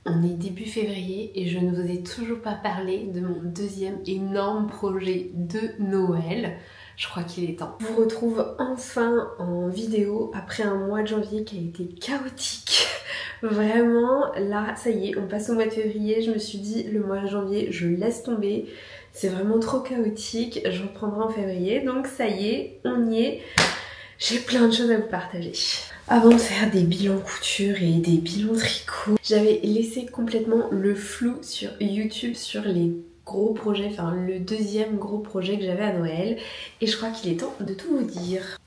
On est début février et je ne vous ai toujours pas parlé de mon deuxième énorme projet de Noël. Je crois qu'il est temps. Je vous retrouve enfin en vidéo après un mois de janvier qui a été chaotique. Vraiment, là, ça y est, on passe au mois de février. Je me suis dit, le mois de janvier, je laisse tomber. C'est vraiment trop chaotique. Je reprendrai en février. Donc ça y est, on y est. J'ai plein de choses à vous partager. Avant de faire des bilans couture et des bilans tricot, j'avais laissé complètement le flou sur YouTube sur les gros projets, enfin le deuxième gros projet que j'avais à Noël. Et je crois qu'il est temps de tout vous dire.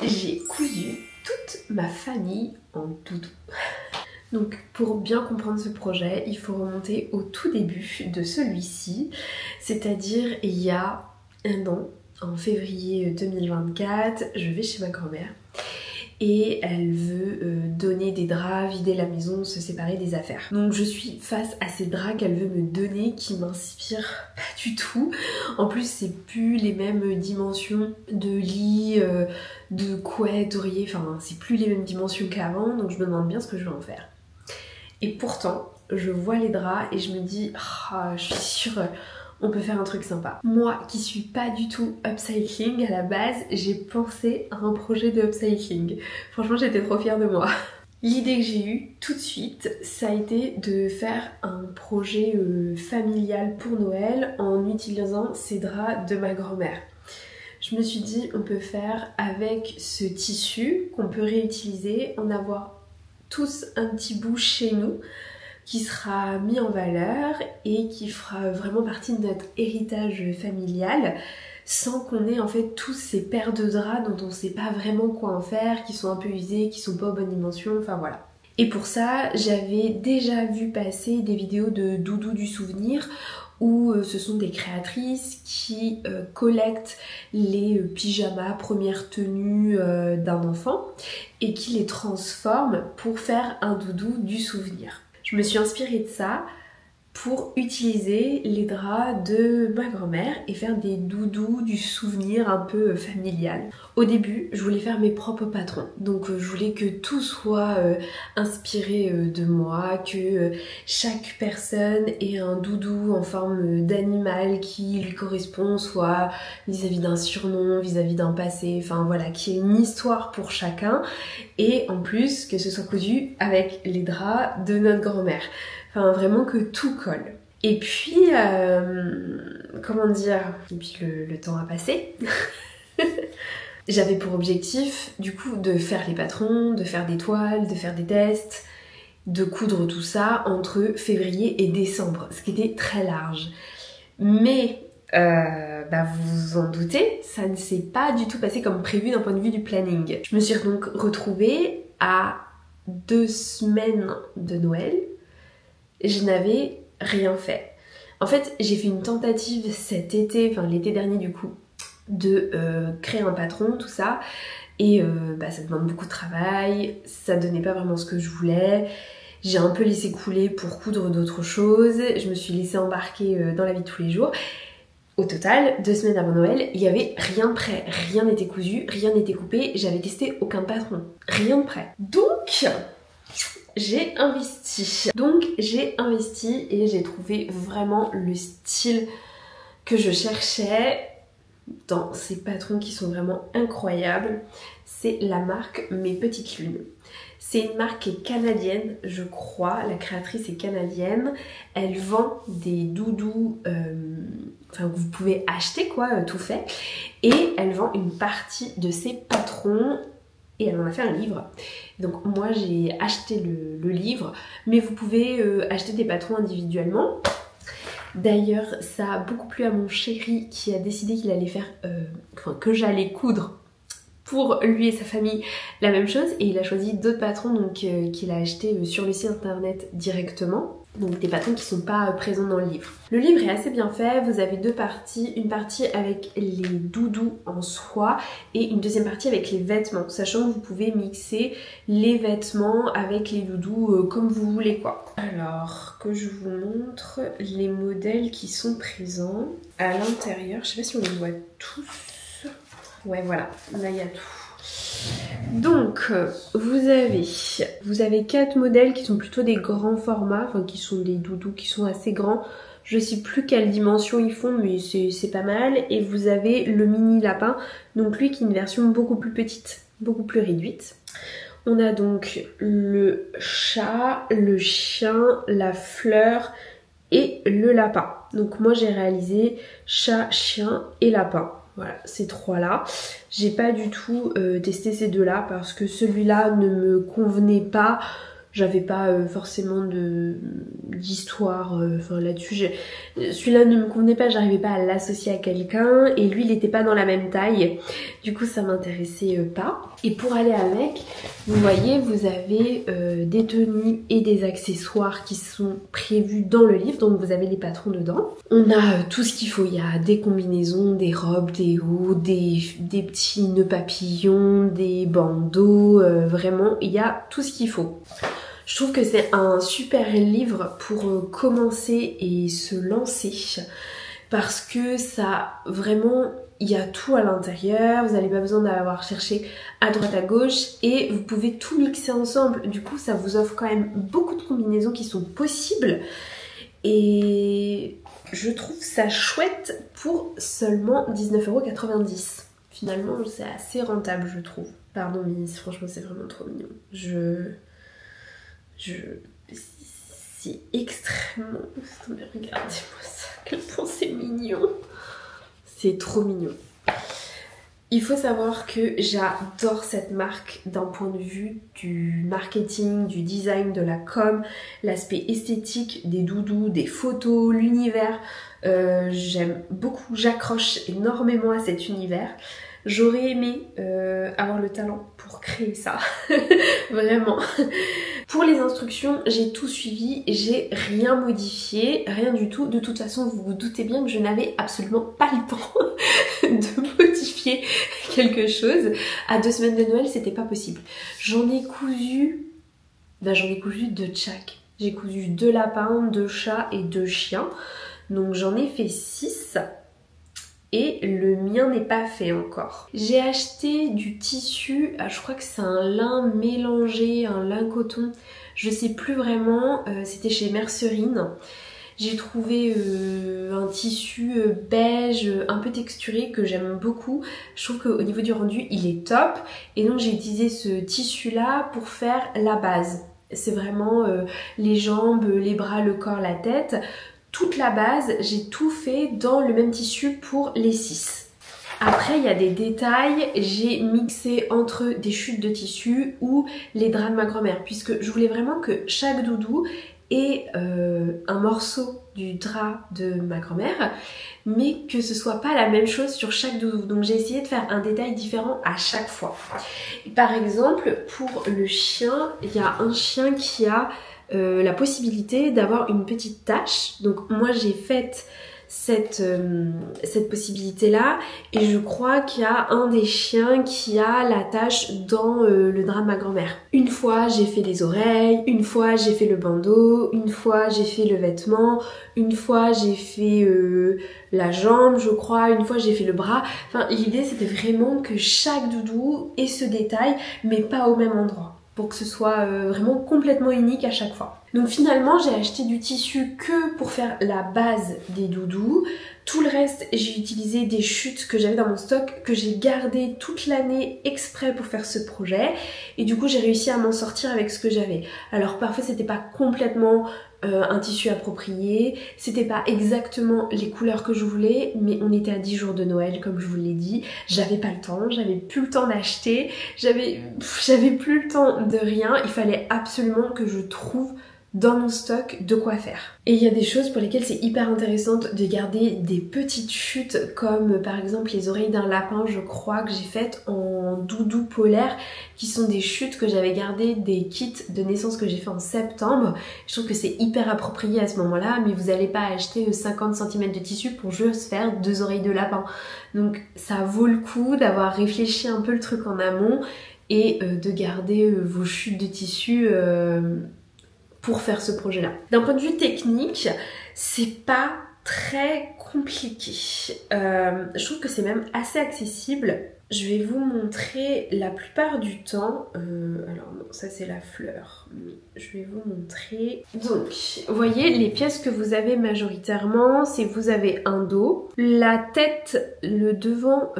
J'ai cousu toute ma famille en doudou. Donc pour bien comprendre ce projet, il faut remonter au tout début de celui-ci, c'est-à-dire il y a un an. En février 2024, je vais chez ma grand-mère et elle veut donner des draps, vider la maison, se séparer des affaires. Donc je suis face à ces draps qu'elle veut me donner qui m'inspirent pas du tout. En plus c'est plus les mêmes dimensions de lit, de couette, d'oreiller, enfin c'est plus les mêmes dimensions qu'avant, donc je me demande bien ce que je vais en faire. Et pourtant, je vois les draps et je me dis, je suis sûre... on peut faire un truc sympa. Moi qui suis pas du tout upcycling à la base, j'ai pensé à un projet de upcycling. Franchement j'étais trop fière de moi. L'idée que j'ai eue tout de suite, ça a été de faire un projet familial pour Noël en utilisant ces draps de ma grand-mère. Je me suis dit on peut faire avec ce tissu qu'on peut réutiliser, en avoir tous un petit bout chez nous, qui sera mis en valeur et qui fera vraiment partie de notre héritage familial sans qu'on ait en fait tous ces paires de draps dont on sait pas vraiment quoi en faire, qui sont un peu usés, qui sont pas aux bonnes dimensions, enfin voilà. Et pour ça, j'avais déjà vu passer des vidéos de Doudou du souvenir où ce sont des créatrices qui collectent les pyjamas, premières tenues d'un enfant et qui les transforment pour faire un doudou du souvenir. Je me suis inspirée de ça pour utiliser les draps de ma grand-mère et faire des doudous du souvenir un peu familial. Au début, je voulais faire mes propres patrons. Donc je voulais que tout soit inspiré de moi, que chaque personne ait un doudou en forme d'animal qui lui correspond, soit vis-à-vis d'un surnom, vis-à-vis d'un passé, enfin voilà, qu'il y ait une histoire pour chacun. Et en plus, que ce soit cousu avec les draps de notre grand-mère. Enfin, vraiment que tout colle. Et puis, comment dire, et puis le temps a passé. J'avais pour objectif, du coup, de faire les patrons, de faire des toiles, de faire des tests, de coudre tout ça entre février et décembre, ce qui était très large. Mais, vous vous en doutez, ça ne s'est pas du tout passé comme prévu d'un point de vue du planning. Je me suis donc retrouvée à 2 semaines de Noël. Je n'avais rien fait. En fait, j'ai fait une tentative cet été, enfin l'été dernier du coup, de créer un patron, tout ça. Et ça demande beaucoup de travail, ça donnait pas vraiment ce que je voulais. J'ai un peu laissé couler pour coudre d'autres choses. Je me suis laissée embarquer dans la vie de tous les jours. Au total, 2 semaines avant Noël, il n'y avait rien de prêt. Rien n'était cousu, rien n'était coupé. J'avais testé aucun patron. Rien de prêt. Donc... j'ai investi. Et j'ai trouvé vraiment le style que je cherchais dans ces patrons qui sont vraiment incroyables. C'est la marque Mes Petites Lunes. C'est une marque qui est canadienne, je crois. La créatrice est canadienne. Elle vend des doudous que vous pouvez acheter quoi, tout fait. Et elle vend une partie de ses patrons. Et elle en a fait un livre. Donc moi j'ai acheté le livre, mais vous pouvez acheter des patrons individuellement. D'ailleurs ça a beaucoup plu à mon chéri qui a décidé qu'il allait faire, que j'allais coudre pour lui et sa famille la même chose. Et il a choisi d'autres patrons donc qu'il a acheté sur le site internet directement. Donc des patrons qui sont pas présents dans le livre. Le livre est assez bien fait, vous avez 2 parties, une partie avec les doudous en soie et une deuxième partie avec les vêtements, sachant que vous pouvez mixer les vêtements avec les doudous comme vous voulez quoi. Alors que je vous montre les modèles qui sont présents à l'intérieur, je sais pas si on les voit tous. Ouais voilà, là il y a tout. Donc vous avez 4 modèles qui sont plutôt des grands formats, enfin qui sont des doudous qui sont assez grands. Je sais plus quelle dimension ils font, mais c'est pas mal. Et vous avez le mini lapin, donc lui qui est une version beaucoup plus petite, beaucoup plus réduite. On a donc le chat, le chien, la fleur et le lapin. Donc moi j'ai réalisé chat, chien et lapin. Voilà, ces 3 là. J'ai pas du tout testé ces 2 là parce que celui-là ne me convenait pas. J'avais pas forcément d'histoire là-dessus. Celui-là ne me convenait pas, j'arrivais pas à l'associer à quelqu'un. Et lui, il était pas dans la même taille. Du coup, ça m'intéressait pas. Et pour aller avec, vous voyez, vous avez des tenues et des accessoires qui sont prévus dans le livre. Donc, vous avez les patrons dedans. On a tout ce qu'il faut. Il y a des combinaisons, des robes, des hauts, des petits nœuds papillons, des bandeaux. Vraiment, il y a tout ce qu'il faut. Je trouve que c'est un super livre pour commencer et se lancer parce que ça vraiment, il y a tout à l'intérieur, vous n'avez pas besoin d'avoir cherché à droite à gauche et vous pouvez tout mixer ensemble. Du coup, ça vous offre quand même beaucoup de combinaisons qui sont possibles et je trouve ça chouette pour seulement 19,90 €. Finalement, c'est assez rentable, je trouve. Pardon, mais franchement, c'est vraiment trop mignon. C'est extrêmement... Regardez-moi ça, à quel point c'est mignon. C'est trop mignon. Il faut savoir que j'adore cette marque d'un point de vue du marketing, du design, de la com, l'aspect esthétique des doudous, des photos, l'univers. J'aime beaucoup, j'accroche énormément à cet univers. J'aurais aimé avoir le talent pour créer ça, vraiment. Pour les instructions, j'ai tout suivi, j'ai rien modifié, rien du tout. De toute façon, vous vous doutez bien que je n'avais absolument pas le temps de modifier quelque chose. À 2 semaines de Noël, c'était pas possible. J'en ai cousu 2 de chaque. J'ai cousu 2 lapins, 2 chats et 2 chiens. Donc j'en ai fait 6. Et le mien n'est pas fait encore. J'ai acheté du tissu, je crois que c'est un lin mélangé, un lin coton, je sais plus vraiment, c'était chez Mercerine. J'ai trouvé un tissu beige, un peu texturé que j'aime beaucoup. Je trouve qu'au niveau du rendu, il est top. Et donc j'ai utilisé ce tissu-là pour faire la base. C'est vraiment les jambes, les bras, le corps, la tête. Toute la base, j'ai tout fait dans le même tissu pour les 6. Après, il y a des détails, j'ai mixé entre des chutes de tissu ou les draps de ma grand-mère, puisque je voulais vraiment que chaque doudou ait un morceau du drap de ma grand-mère, mais que ce soit pas la même chose sur chaque doudou. Donc j'ai essayé de faire un détail différent à chaque fois. Par exemple, pour le chien, il y a un chien qui a la possibilité d'avoir une petite tache. Donc moi j'ai fait cette possibilité là et je crois qu'il y a un des chiens qui a la tache dans le drap de ma grand-mère. Une fois j'ai fait les oreilles, une fois j'ai fait le bandeau, une fois j'ai fait le vêtement, une fois j'ai fait la jambe je crois, une fois j'ai fait le bras. Enfin l'idée c'était vraiment que chaque doudou ait ce détail mais pas au même endroit, pour que ce soit vraiment complètement unique à chaque fois. Donc finalement j'ai acheté du tissu que pour faire la base des doudous. Tout le reste j'ai utilisé des chutes que j'avais dans mon stock, que j'ai gardé toute l'année exprès pour faire ce projet. Et du coup j'ai réussi à m'en sortir avec ce que j'avais. Alors parfois c'était pas complètement un tissu approprié, c'était pas exactement les couleurs que je voulais, mais on était à 10 jours de Noël comme je vous l'ai dit, j'avais pas le temps, j'avais plus le temps d'acheter, j'avais plus le temps de rien, il fallait absolument que je trouve dans mon stock de quoi faire. Et il y a des choses pour lesquelles c'est hyper intéressant de garder des petites chutes comme par exemple les oreilles d'un lapin, je crois que j'ai faites en doudou polaire, qui sont des chutes que j'avais gardées des kits de naissance que j'ai fait en septembre. Je trouve que c'est hyper approprié à ce moment-là, mais vous n'allez pas acheter 50 cm de tissu pour juste faire 2 oreilles de lapin. Donc ça vaut le coup d'avoir réfléchi un peu le truc en amont et de garder vos chutes de tissu pour faire ce projet-là. D'un point de vue technique, c'est pas très compliqué. Je trouve que c'est même assez accessible. Je vais vous montrer la plupart du temps. Alors non, ça c'est la fleur. Je vais vous montrer. Donc, vous voyez, les pièces que vous avez majoritairement, c'est vous avez un dos, la tête, le devant.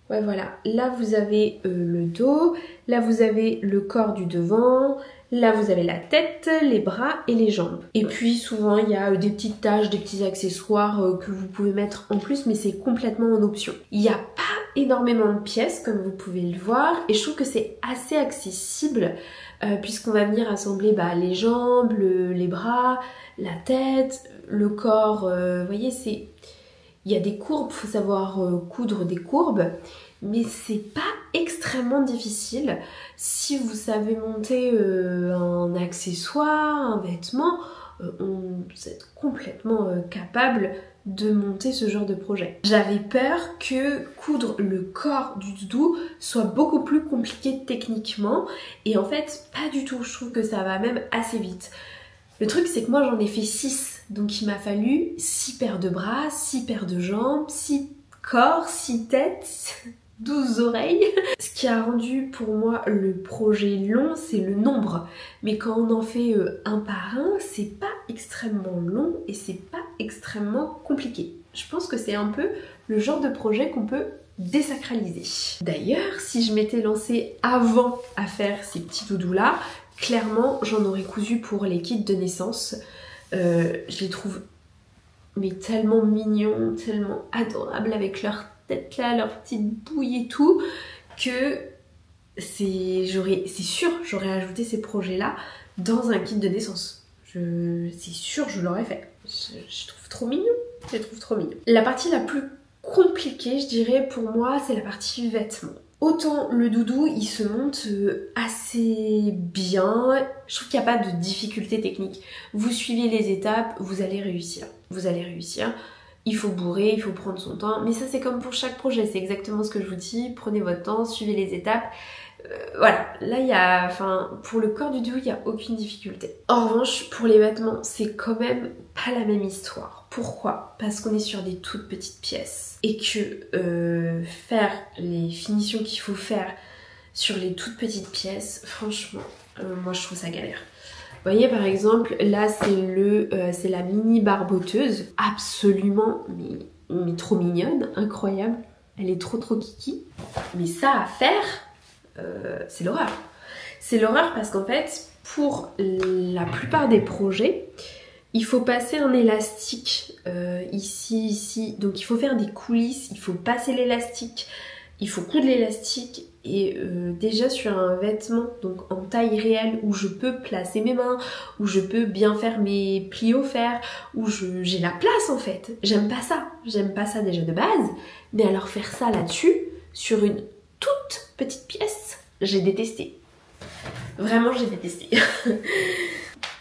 Ouais, voilà. Là, vous avez le dos. Là, vous avez le corps du devant. Là, vous avez la tête, les bras et les jambes. Et puis, souvent, il y a des petites taches, des petits accessoires que vous pouvez mettre en plus, mais c'est complètement en option. Il n'y a pas énormément de pièces, comme vous pouvez le voir, et je trouve que c'est assez accessible, puisqu'on va venir assembler les jambes, les bras, la tête, le corps. Vous voyez, c'est... Il y a des courbes, il faut savoir coudre des courbes, mais c'est pas extrêmement difficile. Si vous savez monter un accessoire, un vêtement, vous êtes complètement capable de monter ce genre de projet. J'avais peur que coudre le corps du doudou soit beaucoup plus compliqué techniquement, et en fait, pas du tout. Je trouve que ça va même assez vite. Le truc, c'est que moi, j'en ai fait 6. Donc, il m'a fallu 6 paires de bras, 6 paires de jambes, 6 corps, 6 têtes, 12 oreilles. Ce qui a rendu pour moi le projet long, c'est le nombre. Mais quand on en fait un par un, c'est pas extrêmement long et c'est pas extrêmement compliqué. Je pense que c'est un peu le genre de projet qu'on peut désacraliser. D'ailleurs, si je m'étais lancée avant à faire ces petits doudous-là, clairement, j'en aurais cousu pour les kits de naissance. Je les trouve mais tellement mignons, tellement adorables avec leur tête là, leur petite bouille et tout, que c'est sûr, j'aurais ajouté ces projets-là dans un kit de naissance. C'est sûr, je l'aurais fait. Je trouve trop mignon. Je les trouve trop mignons. La partie la plus compliquée, je dirais, pour moi, c'est la partie vêtements. Autant le doudou, il se monte assez bien. Je trouve qu'il n'y a pas de difficulté technique. Vous suivez les étapes, vous allez réussir. Vous allez réussir. Il faut bourrer, il faut prendre son temps. Mais ça, c'est comme pour chaque projet. C'est exactement ce que je vous dis. Prenez votre temps, suivez les étapes. Voilà. Là, il y a... Enfin, pour le corps du doudou, il n'y a aucune difficulté. En revanche, pour les vêtements, c'est quand même pas la même histoire. Pourquoi? Parce qu'on est sur des toutes petites pièces. Et que faire les finitions qu'il faut faire sur les toutes petites pièces, franchement, moi je trouve ça galère. Vous voyez par exemple, là c'est la mini barboteuse, absolument mais trop mignonne, incroyable. Elle est trop kiki. Mais ça à faire, c'est l'horreur. C'est l'horreur parce qu'en fait, pour la plupart des projets, il faut passer un élastique ici. Donc il faut faire des coulisses, il faut passer l'élastique, il faut coudre l'élastique. Et déjà sur un vêtement, donc en taille réelle, où je peux placer mes mains, où je peux bien faire mes plis au fer, où j'ai la place en fait. J'aime pas ça. J'aime pas ça déjà de base. Mais alors faire ça là-dessus, sur une toute petite pièce, j'ai détesté. Vraiment, j'ai détesté.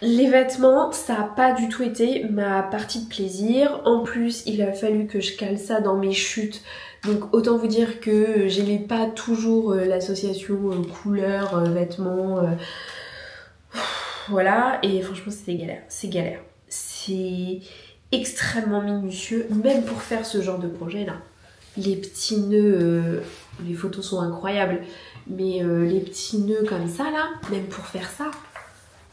Les vêtements, ça n'a pas du tout été ma partie de plaisir. En plus, il a fallu que je cale ça dans mes chutes. Donc autant vous dire que j'aimais pas toujours l'association couleur, vêtements. Voilà, et franchement c'était galère. C'est galère. C'est extrêmement minutieux, même pour faire ce genre de projet là. Les petits nœuds, les photos sont incroyables, mais les petits nœuds comme ça là, même pour faire ça,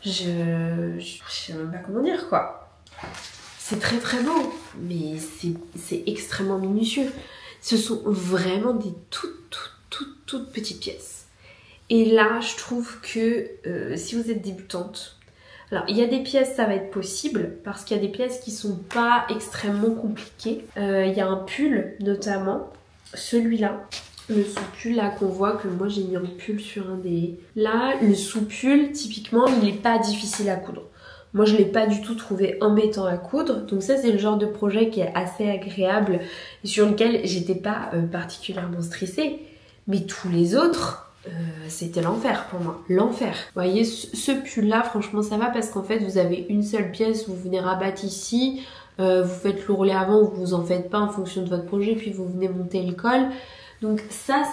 je sais même pas comment dire quoi. C'est très beau, mais c'est extrêmement minutieux. Ce sont vraiment des toutes petites pièces. Et là, je trouve que si vous êtes débutante, alors il y a des pièces, ça va être possible, parce qu'il y a des pièces qui sont pas extrêmement compliquées. Il y a un pull notamment, celui-là. Le sous-pull là qu'on voit, que moi j'ai mis en pull sur un des... Là, le sous-pull, typiquement, il n'est pas difficile à coudre. Moi je ne l'ai pas du tout trouvé embêtant à coudre. Donc ça c'est le genre de projet qui est assez agréable et sur lequel j'étais pas particulièrement stressée. Mais tous les autres, c'était l'enfer pour moi. L'enfer. Vous voyez, ce pull là, franchement ça va parce qu'en fait vous avez une seule pièce, vous venez rabattre ici, vous faites l'ourlet avant, vous en faites pas en fonction de votre projet, puis vous venez monter le col. Donc ça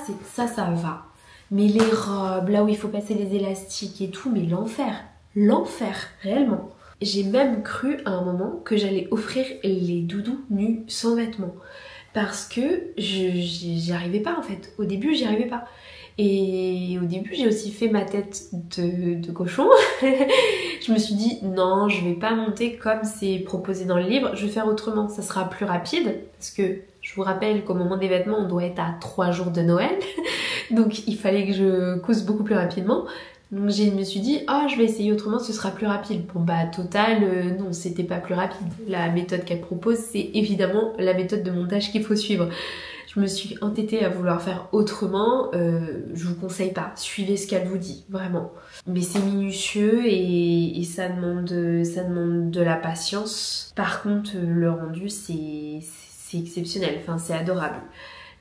va. Mais les robes, là où il faut passer les élastiques et tout, mais l'enfer. L'enfer, réellement. J'ai même cru à un moment que j'allais offrir les doudous nus sans vêtements. Parce que j'y arrivais pas en fait. Au début, j'y arrivais pas. Et au début, j'ai aussi fait ma tête de cochon. Je me suis dit, non, je vais pas monter comme c'est proposé dans le livre, je vais faire autrement, ça sera plus rapide. Parce que je vous rappelle qu'au moment des vêtements, on doit être à 3 jours de Noël. Donc il fallait que je couse beaucoup plus rapidement. Donc je me suis dit, je vais essayer autrement, ce sera plus rapide. Bon bah total, non, c'était pas plus rapide. La méthode qu'elle propose, c'est évidemment la méthode de montage qu'il faut suivre. Je me suis entêtée à vouloir faire autrement, je vous conseille pas, suivez ce qu'elle vous dit, vraiment. Mais c'est minutieux et ça demande de la patience. Par contre, le rendu, c'est exceptionnel, enfin c'est adorable.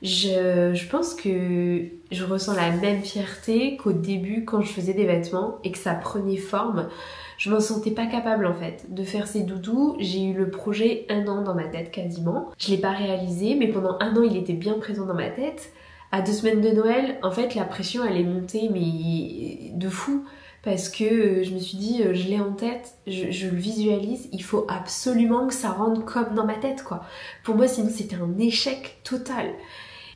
Je pense que je ressens la même fierté qu'au début quand je faisais des vêtements et que ça prenait forme. Je m'en sentais pas capable en fait de faire ces doudous. J'ai eu le projet 1 an dans ma tête quasiment. Je l'ai pas réalisé mais pendant 1 an il était bien présent dans ma tête. À 2 semaines de Noël, en fait la pression elle est montée mais de fou. Parce que je me suis dit, je l'ai en tête, je le visualise, il faut absolument que ça rentre comme dans ma tête quoi. Pour moi sinon c'était un échec total.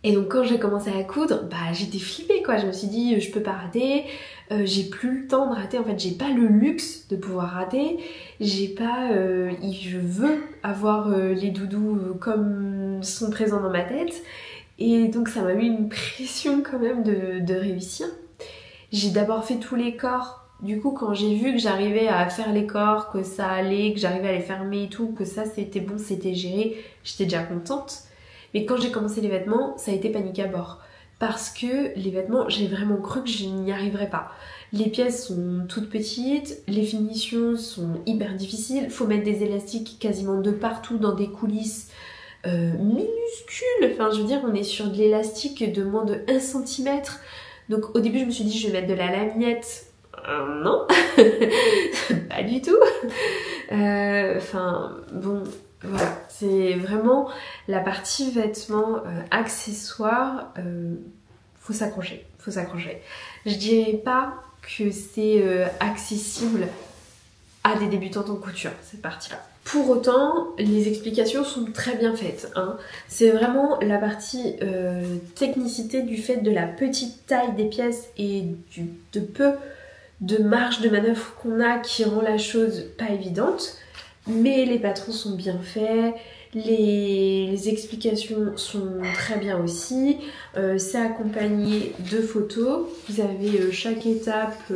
Et donc quand j'ai commencé à coudre, j'étais flippée quoi, je me suis dit je peux pas rater, j'ai plus le temps de rater, en fait j'ai pas le luxe de pouvoir rater, j'ai pas, je veux avoir les doudous comme sont présents dans ma tête, et donc ça m'a mis une pression quand même de réussir. J'ai d'abord fait tous les corps, du coup quand j'ai vu que j'arrivais à faire les corps, que ça allait, que j'arrivais à les fermer et tout, que ça c'était bon, c'était géré, j'étais déjà contente. Mais quand j'ai commencé les vêtements, ça a été panique à bord. Parce que les vêtements, j'ai vraiment cru que je n'y arriverais pas. Les pièces sont toutes petites, les finitions sont hyper difficiles, faut mettre des élastiques quasiment de partout dans des coulisses minuscules. Enfin je veux dire, on est sur de l'élastique de moins de 1 cm. Donc au début je me suis dit je vais mettre de la lamiette. Non, pas du tout. Bon... Voilà, c'est vraiment la partie vêtements, accessoires, faut s'accrocher. Je dirais pas que c'est accessible à des débutantes en couture, cette partie-là. Pour autant, les explications sont très bien faites, hein. C'est vraiment la partie technicité du fait de la petite taille des pièces et de peu de marge de manœuvre qu'on a qui rend la chose pas évidente. Mais les patrons sont bien faits, les explications sont très bien aussi, c'est accompagné de photos, vous avez chaque étape,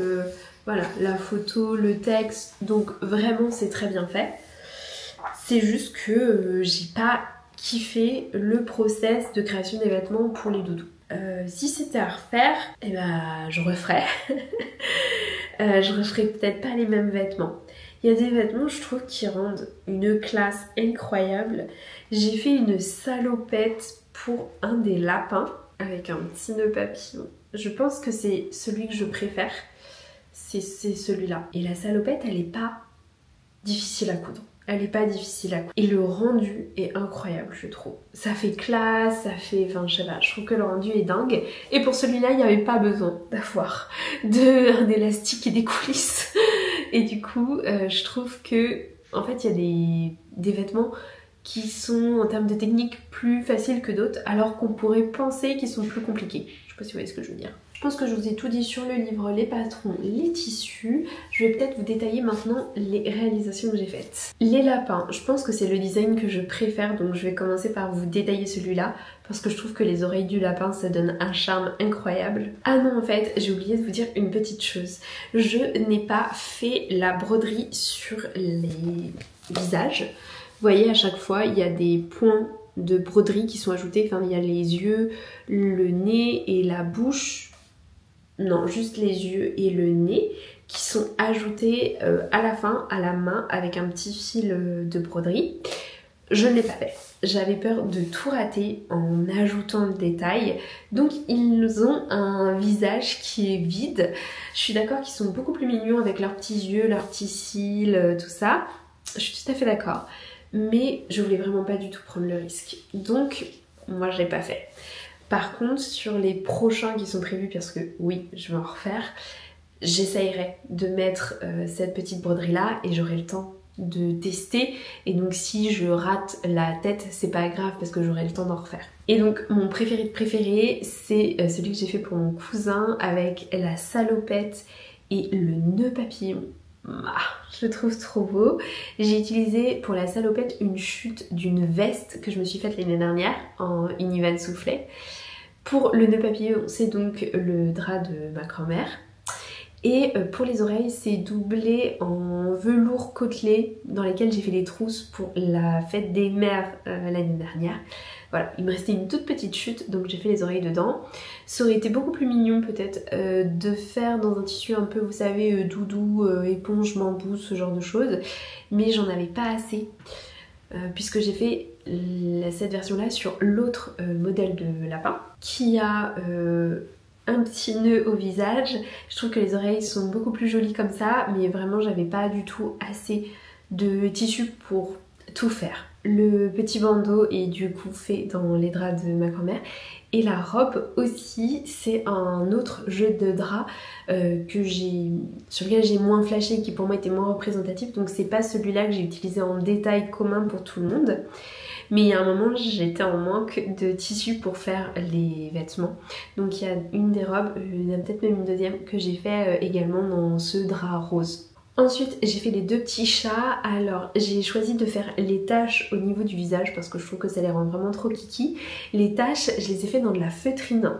voilà, la photo, le texte, donc vraiment c'est très bien fait. C'est juste que j'ai pas kiffé le process de création des vêtements pour les doudous. Si c'était à refaire, je referais. Je referais peut-être pas les mêmes vêtements. Il y a des vêtements, je trouve, qui rendent une classe incroyable. J'ai fait une salopette pour un des lapins avec un petit nœud papillon. Je pense que c'est celui que je préfère. C'est celui-là. Et la salopette, elle est pas difficile à coudre. Elle est pas difficile à coudre. Et le rendu est incroyable, je trouve. Ça fait classe, ça fait... Enfin, je sais pas, je trouve que le rendu est dingue. Et pour celui-là, il n'y avait pas besoin d'avoir un élastique et des coulisses. Et du coup, je trouve que, en fait, il y a des vêtements qui sont, en termes de technique, plus faciles que d'autres, alors qu'on pourrait penser qu'ils sont plus compliqués. Je sais pas si vous voyez ce que je veux dire. Je pense que je vous ai tout dit sur le livre, les patrons, les tissus. Je vais peut-être vous détailler maintenant les réalisations que j'ai faites. Les lapins, je pense que c'est le design que je préfère, donc je vais commencer par vous détailler celui-là, parce que je trouve que les oreilles du lapin, ça donne un charme incroyable. Ah non, en fait, j'ai oublié de vous dire une petite chose. Je n'ai pas fait la broderie sur les visages. Vous voyez, à chaque fois, il y a des points de broderie qui sont ajoutés. Enfin, il y a les yeux, le nez et la bouche. Non, juste les yeux et le nez qui sont ajoutés à la fin, à la main, avec un petit fil de broderie. Je ne l'ai pas fait. J'avais peur de tout rater en ajoutant le détail. Donc ils ont un visage qui est vide. Je suis d'accord qu'ils sont beaucoup plus mignons avec leurs petits yeux, leurs petits cils, tout ça. Je suis tout à fait d'accord. Mais je voulais vraiment pas du tout prendre le risque. Donc moi je l'ai pas fait. Par contre, sur les prochains qui sont prévus, parce que oui, je vais en refaire, j'essayerai de mettre cette petite broderie là et j'aurai le temps de tester, et donc si je rate la tête c'est pas grave parce que j'aurai le temps d'en refaire. Et donc mon préféré de préféré c'est celui que j'ai fait pour mon cousin avec la salopette et le nœud papillon. Je le trouve trop beau. J'ai utilisé pour la salopette une chute d'une veste que je me suis faite l'année dernière en Univan soufflet. Pour le nœud papillon c'est donc le drap de ma grand-mère. Et pour les oreilles, c'est doublé en velours côtelé dans lesquels j'ai fait les trousses pour la fête des mères l'année dernière. Voilà, il me restait une toute petite chute, donc j'ai fait les oreilles dedans. Ça aurait été beaucoup plus mignon peut-être de faire dans un tissu un peu, vous savez, doudou, éponge, bambou, ce genre de choses. Mais j'en avais pas assez, puisque j'ai fait cette version-là sur l'autre modèle de lapin, qui a... un petit nœud au visage. Je trouve que les oreilles sont beaucoup plus jolies comme ça, mais vraiment j'avais pas du tout assez de tissu pour tout faire. Le petit bandeau est du coup fait dans les draps de ma grand-mère, et la robe aussi c'est un autre jeu de draps sur lequel j'ai moins flashé, qui pour moi était moins représentatif, donc c'est pas celui-là que j'ai utilisé en détail commun pour tout le monde. Mais il y a un moment j'étais en manque de tissu pour faire les vêtements. Donc il y a une des robes, il y en a peut-être même une deuxième, que j'ai fait également dans ce drap rose. Ensuite j'ai fait les deux petits chats. Alors j'ai choisi de faire les taches au niveau du visage parce que je trouve que ça les rend vraiment trop kiki. Les taches je les ai fait dans de la feutrine.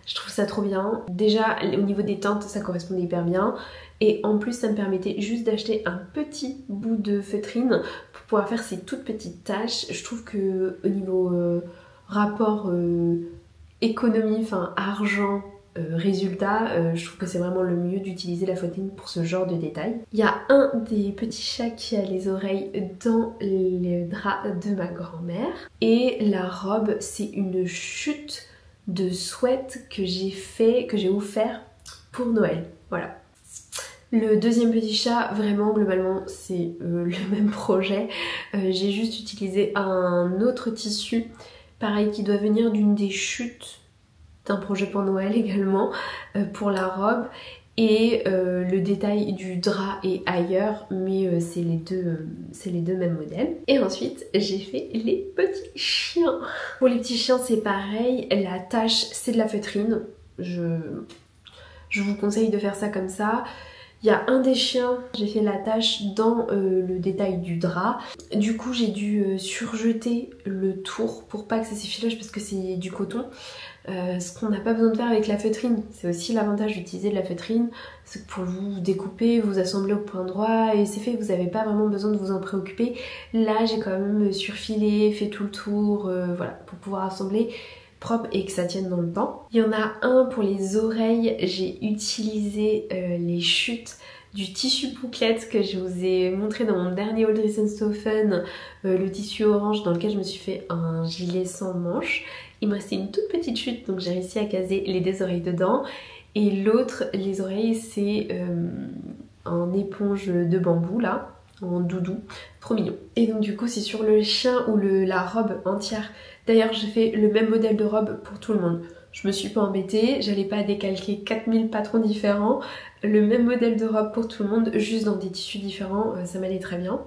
Je trouve ça trop bien. Déjà au niveau des teintes ça correspondait hyper bien. Et en plus ça me permettait juste d'acheter un petit bout de feutrine pour pouvoir faire ces toutes petites taches. Je trouve que au niveau rapport économie, enfin argent, résultat, je trouve que c'est vraiment le mieux d'utiliser la feutrine pour ce genre de détails. Il y a un des petits chats qui a les oreilles dans les draps de ma grand-mère. Et la robe c'est une chute de sweat que j'ai offert pour Noël. Voilà. Le deuxième petit chat, vraiment globalement c'est le même projet. J'ai juste utilisé un autre tissu, pareil qui doit venir d'une des chutes d'un projet pour Noël également, pour la robe. Et le détail du drap est ailleurs, mais c'est les deux mêmes modèles. Et ensuite j'ai fait les petits chiens. Pour les petits chiens c'est pareil, la tache c'est de la feutrine. Je vous conseille de faire ça comme ça. Il y a un des chiens, j'ai fait la tache dans le détail du drap. Du coup j'ai dû surjeter le tour pour pas que ça s'effiloche parce que c'est du coton. Ce qu'on n'a pas besoin de faire avec la feutrine. C'est aussi l'avantage d'utiliser de la feutrine, c'est que pour vous découper, vous assembler au point droit et c'est fait, vous n'avez pas vraiment besoin de vous en préoccuper. Là j'ai quand même surfilé, fait tout le tour, voilà, pour pouvoir assembler propre et que ça tienne dans le temps. Il y en a un pour les oreilles, j'ai utilisé les chutes du tissu bouclette que je vous ai montré dans mon dernier haul Dressenstoffen, le tissu orange dans lequel je me suis fait un gilet sans manches. Il me restait une toute petite chute donc j'ai réussi à caser les deux oreilles dedans. Et l'autre, les oreilles, c'est en éponge de bambou là, en doudou, trop mignon. Et donc du coup c'est sur le chien ou la robe entière. D'ailleurs j'ai fait le même modèle de robe pour tout le monde. Je me suis pas embêtée, j'allais pas décalquer 4000 patrons différents. Le même modèle de robe pour tout le monde, juste dans des tissus différents, ça m'allait très bien.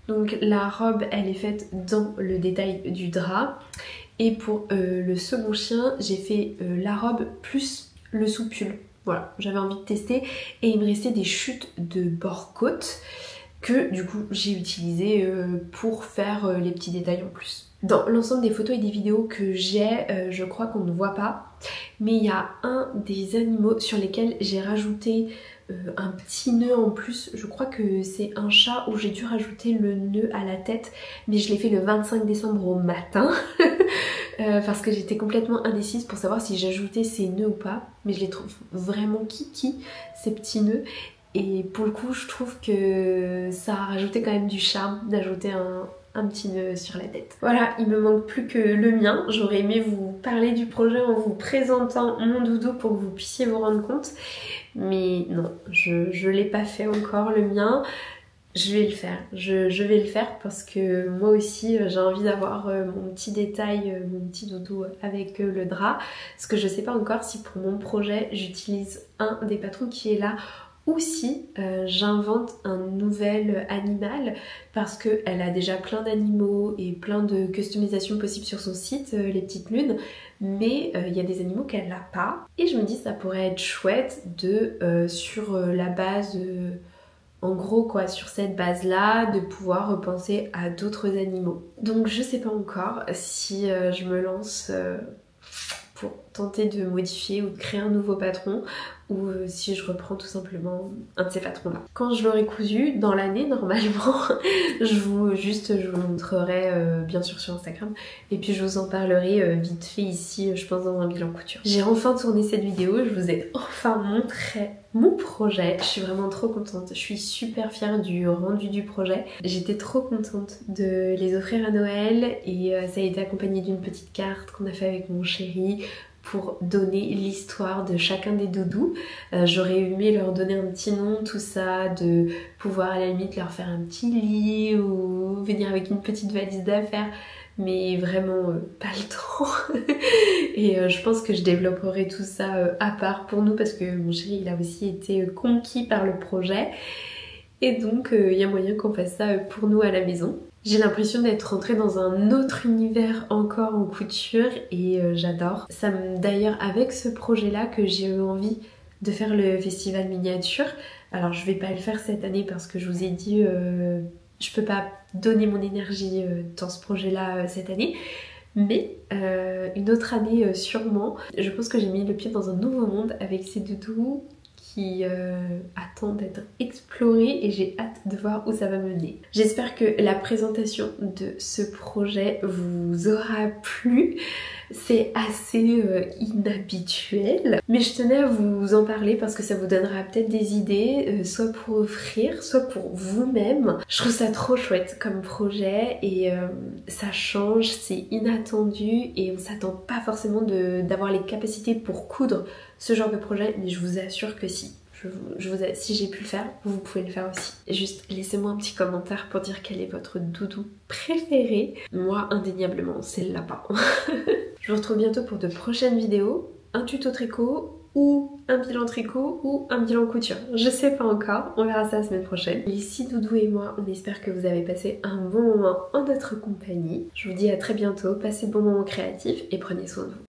Donc la robe elle est faite dans le détail du drap. Et pour le second chien, j'ai fait la robe plus le sous-pull. Voilà, j'avais envie de tester et il me restait des chutes de bord-côte que du coup j'ai utilisé pour faire les petits détails en plus. Dans l'ensemble des photos et des vidéos que j'ai, je crois qu'on ne voit pas, mais il y a un des animaux sur lesquels j'ai rajouté un petit nœud en plus. Je crois que c'est un chat où j'ai dû rajouter le nœud à la tête, mais je l'ai fait le 25 décembre au matin parce que j'étais complètement indécise pour savoir si j'ajoutais ces nœuds ou pas, mais je les trouve vraiment kiki ces petits nœuds. Et pour le coup je trouve que ça a rajouté quand même du charme d'ajouter un petit nœud sur la tête. Voilà, il me manque plus que le mien. J'aurais aimé vous parler du projet en vous présentant mon doudou pour que vous puissiez vous rendre compte. Mais non, je l'ai pas fait encore le mien. Je vais le faire, je vais le faire parce que moi aussi j'ai envie d'avoir mon petit détail, mon petit doudou avec le drap. Parce que je sais pas encore si pour mon projet j'utilise un des patrons qui est là ou si j'invente un nouvel animal parce qu'elle a déjà plein d'animaux et plein de customisations possibles sur son site, les petites lunes, mais il y a des animaux qu'elle n'a pas. Et je me dis ça pourrait être chouette de, sur la base... en gros quoi, sur cette base-là, de pouvoir repenser à d'autres animaux. Donc je sais pas encore si je me lance pour tenter de modifier ou de créer un nouveau patron ou si je reprends tout simplement un de ces patrons-là. Quand je l'aurai cousu dans l'année normalement, je vous montrerai bien sûr sur Instagram et puis je vous en parlerai vite fait ici, je pense dans un bilan couture. J'ai enfin tourné cette vidéo, je vous ai enfin montré mon projet, je suis vraiment trop contente, je suis super fière du rendu du projet. J'étais trop contente de les offrir à Noël et ça a été accompagné d'une petite carte qu'on a fait avec mon chéri pour donner l'histoire de chacun des doudous. J'aurais aimé leur donner un petit nom, tout ça, de pouvoir à la limite leur faire un petit lit ou venir avec une petite valise d'affaires, mais vraiment pas le temps. Et je pense que je développerai tout ça à part pour nous parce que mon chéri il a aussi été conquis par le projet et donc il y a moyen qu'on fasse ça pour nous à la maison. J'ai l'impression d'être rentrée dans un autre univers encore en couture et j'adore. D'ailleurs avec ce projet là que j'ai eu envie de faire le festival miniature. Alors je vais pas le faire cette année parce que je vous ai dit je peux pas donner mon énergie dans ce projet là cette année. Mais une autre année sûrement. Je pense que j'ai mis le pied dans un nouveau monde avec ces doudous qui attend d'être exploré et j'ai hâte de voir où ça va mener. J'espère que la présentation de ce projet vous aura plu. C'est assez inhabituel, mais je tenais à vous en parler parce que ça vous donnera peut-être des idées, soit pour offrir, soit pour vous-même. Je trouve ça trop chouette comme projet et ça change, c'est inattendu et on s'attend pas forcément d'avoir les capacités pour coudre ce genre de projet, mais je vous assure que si. Si j'ai pu le faire, vous pouvez le faire aussi. Juste laissez-moi un petit commentaire pour dire quel est votre doudou préféré. Moi, indéniablement, c'est le lapin. Je vous retrouve bientôt pour de prochaines vidéos, un tuto tricot ou un bilan tricot ou un bilan couture. Je sais pas encore, on verra ça la semaine prochaine. Ici Doudou et moi, on espère que vous avez passé un bon moment en notre compagnie. Je vous dis à très bientôt, passez de bons moments créatifs et prenez soin de vous.